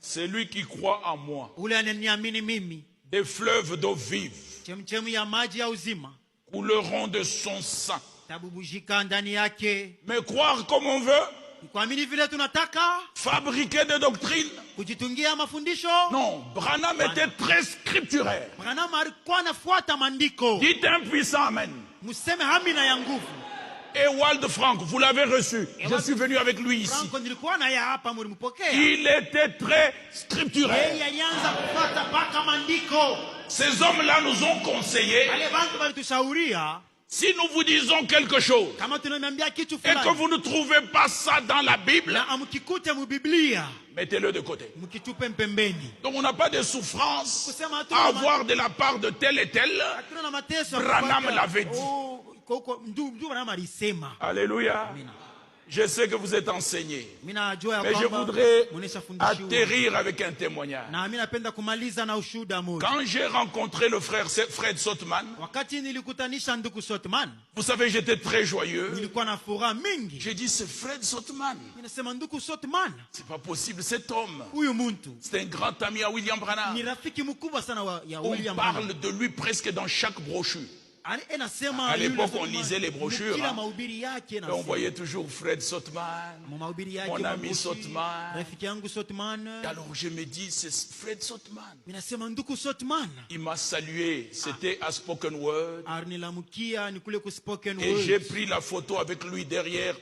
C'est lui qui croit en moi. ule ananiamini mimi, Des fleuves d'eau vive chemchemi ya maji ya uzima couleront de son sang. tabubujika ndani yake. Mais croire comme on veut, Kuamini vile tunataka, fabriquer des doctrines. kujitungia mafundisho. Non, Branham était très scripturaire. Branham alikuwa anafuata maandiko. Dites un puissant amen. Museme hamina ya nguvu. Et Wald Frank, vous l'avez reçu. Je suis venu avec lui ici. Franco nilikuwa na ya hapa, mlimpokea. Il était très scripturaire. Yeye alianza kufuata mpaka maandiko. Ces hommes-là nous ont conseillé, Wale bantu walitushauriya, si nous vous disons quelque chose kama tunamwambia kitu et que fulani vous ne trouvez pas ça dans la Bible, na amkikute mu Biblia, mettez-le de côté. mkitupe mpembeni. Donc on n'a pas de souffrance Kusema tu à avoir de la part de tel et tel. hatuna na mateso. Branham l'avait dit. Ndio Branham alisema. Alléluia. Amina. Je sais que vous êtes enseignés, Mina najua ya mais je kwamba voudrais munishafundishiwa. atterrir avec un témoignage. Na mimi napenda kumaliza na ushuhuda moja. Quand j'ai rencontré le frère Fred Sotman, Wakati nilikutanisha ndugu Sotman, vous savez, j'étais très joyeux. nilikuwa na furaha mingi. J'ai dit, c'est Fred Sotman. Ninasema ndugu Sotman, C'est pas possible, cet homme. huyu muntu C'est un grand ami à William Branham. ni rafiki mkubwa sana ya On William parle Branham. de lui presque dans chaque brochure. Anasema À l'époque, yule on lisait les brochures, kila hein. mahubiri yake Et on nasema. voyait toujours Fred Sotman. Mahubiri yake Mon ami mabushi, Sotman. rafiki yangu Sotman. Alors je me dis, c'est Fred Sotman. Ninasema ndugu Sotman Il m'a salué, c'était à Spoken Word. arnilamukia ni kule ku spoken Et j'ai word. pris la photo avec lui derrière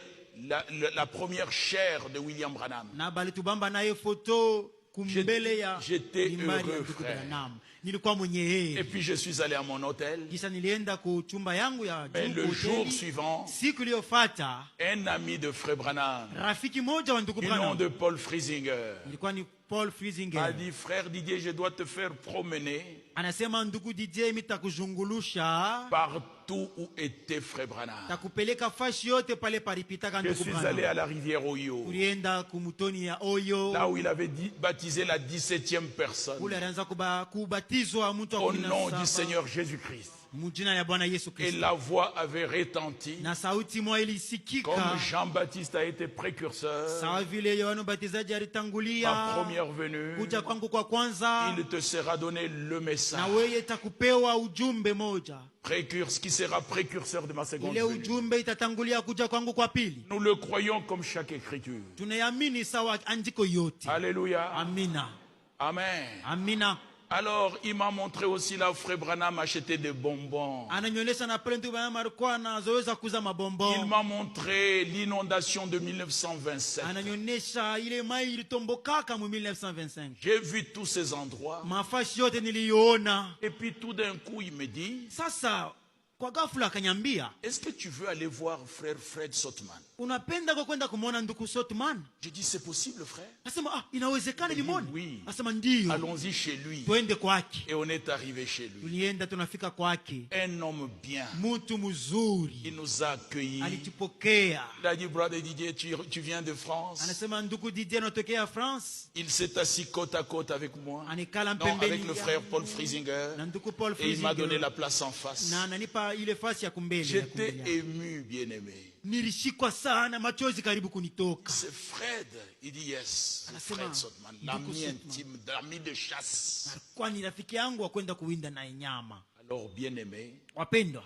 la première chaire de William Branham. Na balitubamba naye foto kumbele ya J'étais mimbari ya heureux, ndugu frère. Branham. Nilikuwa mwenye heri. Et puis je suis allé à mon hôtel. Kisha nilienda ku chumba yangu ya Mais juu le kwa jour hoteli. suivant, Siku iliyofuata un ami de Frère Branham, rafiki moja wa ndugu du nom Branham, de Paul Friesinger, ilikuwa ni Paul m'a Friesinger, dit, frère Didier, je dois te faire promener anasema ndugu DJ, mitakuzungulusha partout où était Frère Branham. takupeleka fashi yote pale palipitaka Je ndugu suis allé Branham. à la rivière Oyo, Tulienda kumutoni ya Oyo, là où il avait baptisé la 17e personne, kule alianza kubatizwa mtu wa au kumi na nom du saba Seigneur Jésus-Christ. mujina ya Bwana Yesu Et Kristo. la voix avait retenti, Na sauti moja comme ilisikika Jean-Baptiste a été précurseur. sawa vile Yohana Mbatizaji Ma alitangulia. première venue, Kuja kwangu kwa kwanza, il te sera donné le na message. wewe itakupewa ujumbe moja, Qui sera précurseur de ma seconde ile venue. ujumbe itatangulia kuja kwangu kwa pili. Nous le croyons comme chaque écriture. Tunayamini sawa andiko yote. Alléluia. Amina, Amen. amina. Alors, il m'a montré aussi là où Frère Branham achetait des bonbons. Ananyonyesha na pale ndugu Branham alikuwa anazoeza kuuza Il mabombo. m'a montré l'inondation de 1927. Ananyonyesha ile mai ilitombokaka mu 1925. J'ai vu tous ces endroits. Mafashi yote niliona. Et puis tout d'un coup, il me dit, Sasa kwa ghafla akanyambia, est-ce que tu veux aller voir Frère Fred Sotman? unapenda kwa kwenda kumwona ndugu Sotman? Je dis, c'est possible, frère. Nasema inawezekana limoni. Oui. Nasema ndio. Allons-y chez lui. Twende kwake. Et on est arrivé chez lui. Tulienda tunafika kwake. Un homme bien. Mtu mzuri. Il nous a accueillis. Alitupokea. Il a dit, Brother Didier, tu viens de France. Anasema ndugu Didier anatokea France. Il s'est assis côte à côte avec moi. Anikala Non, mpembeni avec le frère Paul Friesinger. na ndugu Paul Et il m'a donné Friesinger. la place en face. Na ananipa ile fasi ya kumbele. J'étais ému, bien-aimé. Nilishikwa sana, machozi karibu kunitoka. C'est Fred. Il dit yes. Anasema, Fred Sotman, ndugu l'ami Sotman. intime, l'ami de chasse. Alikuwa ni rafiki yangu wa kwenda kuwinda na nyama. Alors, bien-aimé, Wapendwa,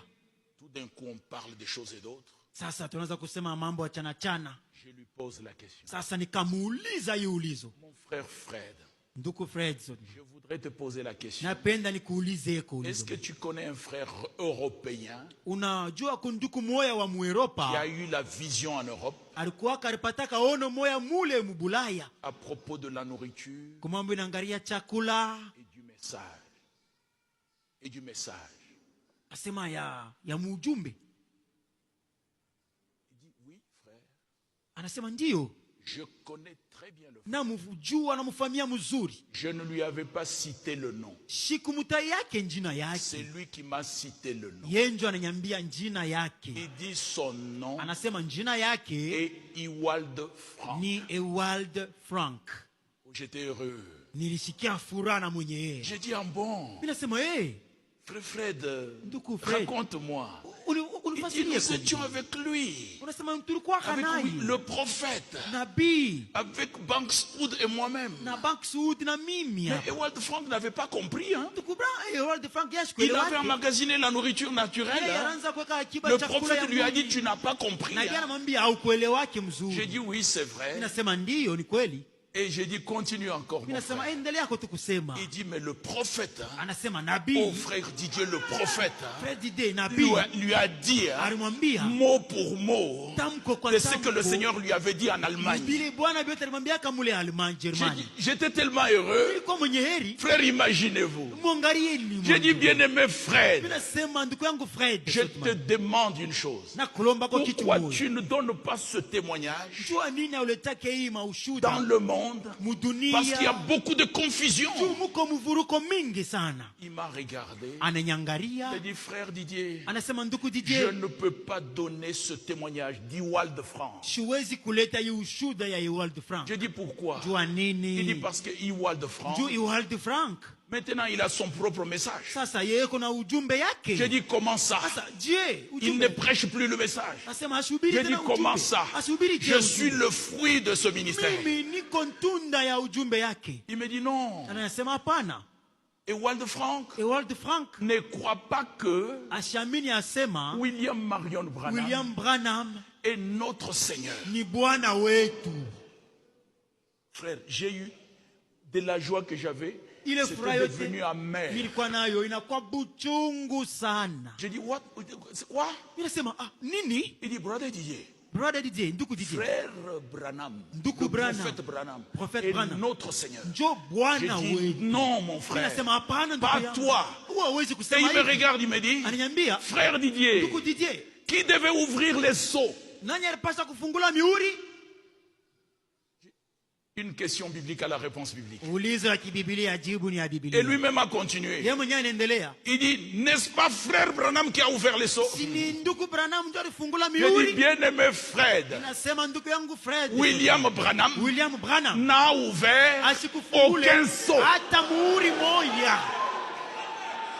tout d'un coup, on parle des choses et d'autres. sasa tunaanza kusema mambo ya chana chana. Je lui pose la question. Sasa nikamuuliza hiyo ulizo. Mon frère Fred, Ndugu Fredson, je voudrais te poser la question. napenda nikuulize eko Est-ce ulizo. que tu connais un frère européen Unajua kunduku moya wa qui a Mueropa eu la vision en Europe alikuwa karipataka ono moya mule mubulaya à propos de la nourriture kumambo inaangalia chakula et du message? Et du message. asema ya mujumbe. Il dit oui, frère. Anasema ndio, Je connais très bien le frère. namujua namufamia mzuri. Je ne lui avais pas cité le nom. Shikumuta yake njina C'est yake. lui qui m'a cité le nom. Yenjo ananyambia njina yake. Il dit son nom Anasema njina yake est Ewald Frank. ni Ewald Frank. J'étais heureux. Nilisikia furaha na mwenye yeye. J'ai dit, ah bon, Mimi nasema frère Fred, ndugu Fred, raconte-moi. dit, nous étions avec lui. Unasema tulikuwa Avec naye. lui, le prophète. Nabii Avec Bankswood et moi-même. na Bankswood na mimi. Mais Ewald Frank n'avait pas compris. Hein. Tukubra Ewald Frank yashi Il kuelewa. avait emmagasiné la nourriture naturelle. Yeye Hein. anaanza kuweka akiba Le chakula prophète ya lui a dit, mwili. tu n'as pas compris. Na Hein. yeye anamwambia haukuelewake mzuri. J'ai dit, oui, c'est vrai. Ninasema ndiyo ni kweli. Et j'ai dit, continue encore. Mon Ninasema frère. endelea kwa kusema. Il dit, mais le prophète, hein, Anasema oh nabii frère Didier, le prophète, hein, Fred Day nabii lui a dit, hein, alimwambia mot pour mot, tamko kwa de ce que le tamko. Seigneur lui avait dit en Allemagne. Bili Bwana vyote alimwambia kama ule Alman Germani. J'étais tellement heureux. Ilikuwa mwenye heri. Frère, imaginez-vous. Mwangalie ni. J'ai dit, bien-aimé Fred, Ninasema ndugu yangu Fred. je te demande une chose. Na kulomba kwa kitu Pourquoi moja. tu ne donnes pas ce témoignage Jua nini auletake hii maushuda dans le monde? Parce qu'il y a mudunia. beaucoup de confusion. Juu muko mvuruko mingi sana. Il m'a regardé. Il Ananyangaria. a dit, frère Didier, Anasema ndugu je Didier, ne peux pas donner ce témoignage d'Iwald de France. siwezi kuleta hii ushuda ya Ewald Frank. Je dis pourquoi? Jua Il dit nini? parce que Iwald de France, Juu Ewald Frank. maintenant il a son propre message. Sasa yeye kuna ujumbe yake. Je dis comment ça? Sasa je Il ne ujumbe. prêche plus le message. Asema asubiri Je dis tena comment ujumbe. ça? Asubiri je Je suis ujumbe. le fruit de ce ministère. Mimi niko ntunda ya ujumbe yake. Il me dit non. Anasema hapana. Ewald Frank Ewald Frank ne croit pas que ashamini asema William Marion Branham William Branham est notre Seigneur. ni Bwana wetu. Frère, j'ai eu de la joie que j'avais. Ile furaha C'était yote devenu amer. nilikuwa nayo inakuwa buchungu sana. J'ai dit, what? Quoi? Ninasema nini? Il dit, brother Didier, Brother DJ, ndugu DJ. frère Branham, Ndugu le Branham. prophète Branham, Prophète est Branham. notre Seigneur. Njoo J'ai Bwana dit, wetu. non mon frère, Ninasema hapana ndugu pas yangu. toi. Huwa hawezi Et kusema il me hivi. regarde, il me dit, Ananiambia, frère Didier, ndugu DJ, qui devait ouvrir les seaux? nani alipaswa kufungula mihuri? Une question biblique à la réponse biblique. Ulizo ya kibibilia, jibu ni ya Et Biblia. lui-même a continué. Yeye mwenyewe anaendelea. Il dit, n'est-ce pas frère Branham qui a ouvert les seaux? Si ni ndugu Branham ndio alifungula Je dis, mihuri? bien-aimé Fred, Nasema ndugu yangu Fred. William Branham William Branham n'a ouvert asikufungule aucun seau. hata muhuri moja.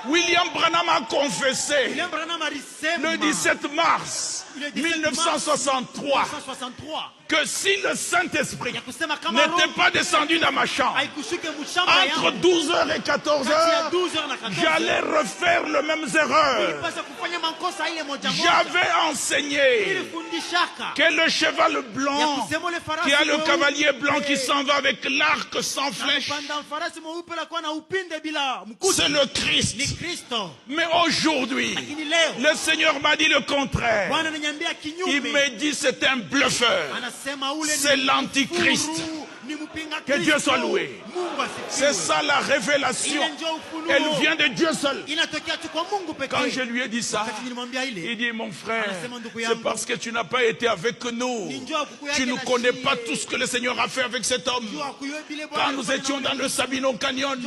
William Branham a confessé William Branham alisema le 17 mars le 17 mars 1963 1963 que si le Saint-Esprit ya kusema kama n'était Roho pas descendu dans ma chambre haikushuke mshamba entre yangu 12h et kati ya 14h, 12h na 14h, j'allais refaire les mêmes erreurs. nilipaswa kufanya makosa ile moja moja. J'avais enseigné Nilifundishaka que le cheval ya blanc kusema ule farasi qui a le mweupe, cavalier blanc qui s'en va avec l'arc sans flèche, anapanda farasi mweupe la kuwa na upinde bila mkuki. c'est le Ni Christ. Kristo. Mais aujourd'hui, Lakini leo le Seigneur m'a dit le contraire. Bwana ananiambia Il kinyume. me dit c'est un bluffeur. Anasema ule C'est ni l'antichrist. mkufuru, ni mpinga Que Kristo. Dieu soit loué. Mungu asifiwe. C'est ça la révélation. Ile ndio ufunuo. Elle vient de Dieu seul. Inatokea tu kwa Mungu pekee. Quand je lui ai dit ça, Wakati nilimwambia ile, il dit mon frère, Anasema ndugu c'est yangu, parce que tu n'as pas été avec nous. ni njoo kuku yake Tu ne na connais shie. pas tout ce que le Seigneur a fait avec cet homme. Njoo akuyue bile Bwana Quand nous alifanya étions na dans le Sabino Canyon,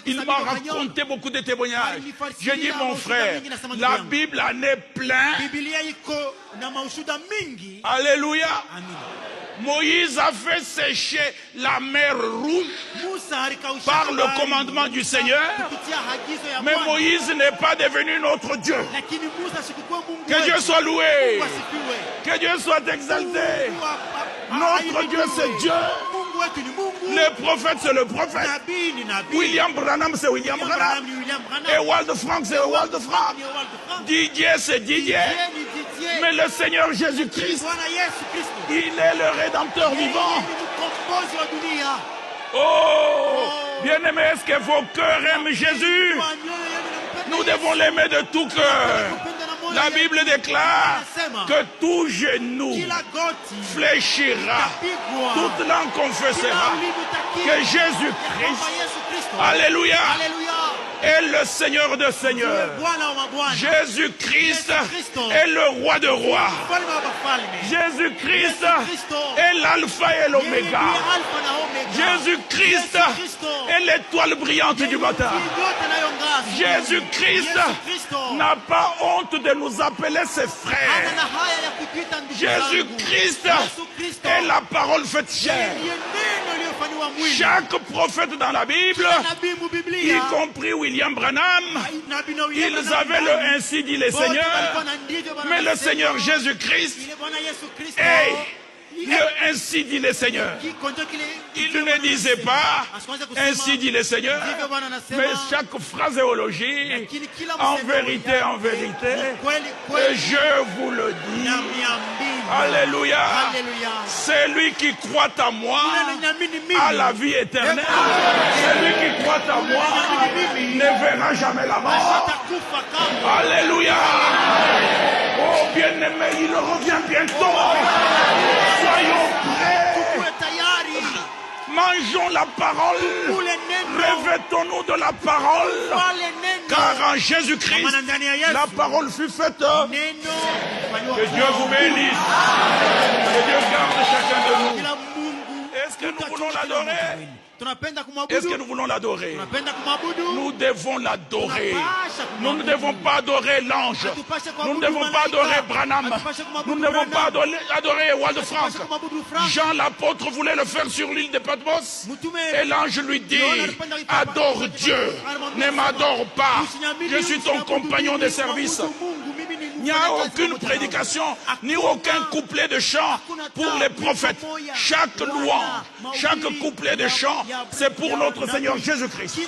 il m'a raconté beaucoup de témoignages. J'ai dit mon frère, la Bible en est plein. Biblia iko na maushuda mingi. Alléluia. Amina. Moïse a fait sécher la mer rouge Musa alikausha par le bahari commandement du Seigneur. kupitia agizo ya Mais Bwana. Moïse n'est pas devenu notre Dieu. Lakini Musa sikukuwa Mungu Que wetu. Dieu soit loué. Mungu asifiwe. Que Dieu soit exalté. Mungu Notre Dieu, c'est Dieu. Mungu wetu ni Mungu. Le prophète, c'est le prophète. Nabii ni nabii. William Branham, c'est William William Branham. ni William Branham. Ewald Frank, c'est Ewald Frank. Ni Ewald Frank. Didier, c'est Didier. Ni Didier. Mais le Seigneur Jésus-Christ, Bwana Yesu Kristo. il est le Rédempteur vivant. Yeye ni mkombozi wa dunia. Oh, bien-aimé, est-ce que vos cœurs aiment Jésus? Kwa mioyo yenu nampenda Nous Yesu. devons l'aimer de tout cœur. Kupenda na moyo La yenu. Bible déclare Anasema, que tout genou kila goti fléchira, itapigwa. toute langue Kila confessera ulimi utakiri. que Ya Jésus-Christ, kwamba Yesu Kristo. Alléluia, Alléluia. est le Seigneur de Seigneurs. Bwana wa mabwana. Jésus-Christ Jésus-Christ est le roi de rois. Mfalme wa wafalme. Jésus-Christ Jésus-Christ est l'alpha et Yeye l'oméga. ndiye Alpha na Omega. Jésus-Christ Jésus-Christ est l'étoile brillante du matin. Yote inayong'aa. Jésus-Christ Jésus-Kristo. n'a pas honte de nous appeler ses frères. Hana haya ya kutuita ndugu zangu. Jésus-Christ Yesu Kristo. est la parole faite chair. Ndiye neno lililofanywa wa mwili. Chaque prophète dans la Bible, Nabii mu y Biblia, compris William Branham, nabii na William ils Branham, avaient le ainsi dit le wote walikuwa Seigneur, na ndivyo Bwana mais le anasema. Seigneur Jésus-Christ, Ile Bwana Yesu Kristo, hey, le ainsi dit le Seigneur. Il ne disait pas ainsi dit le Seigneur, mais chaque phraséologie, en vérité, et je vous le dis, alléluia, celui qui croit en moi a la vie éternelle, celui qui croit en moi ne verra jamais la mort, alléluia. Oh bien-aimé, il revient bientôt, soyons prêts. Mangeons la parole, revêtons-nous de la parole, car en Jésus-Christ, la parole fut faite. Que Dieu vous bénisse, que Dieu garde chacun de nous. Est-ce que nous voulons l'adorer? Est-ce que nous voulons l'adorer? Nous devons l'adorer. Nous ne devons pas adorer l'ange. Nous ne devons pas adorer Branham. Nous ne devons pas adorer Wald Frank. Jean l'apôtre voulait le faire sur l'île de Patmos. Et l'ange lui dit, adore Dieu, ne m'adore pas. Je suis ton compagnon de service. Il n'y a aucune prédication, ni aucun couplet de chant pour les prophètes. Chaque louange, chaque couplet de chant, c'est pour notre Seigneur Jésus-Christ.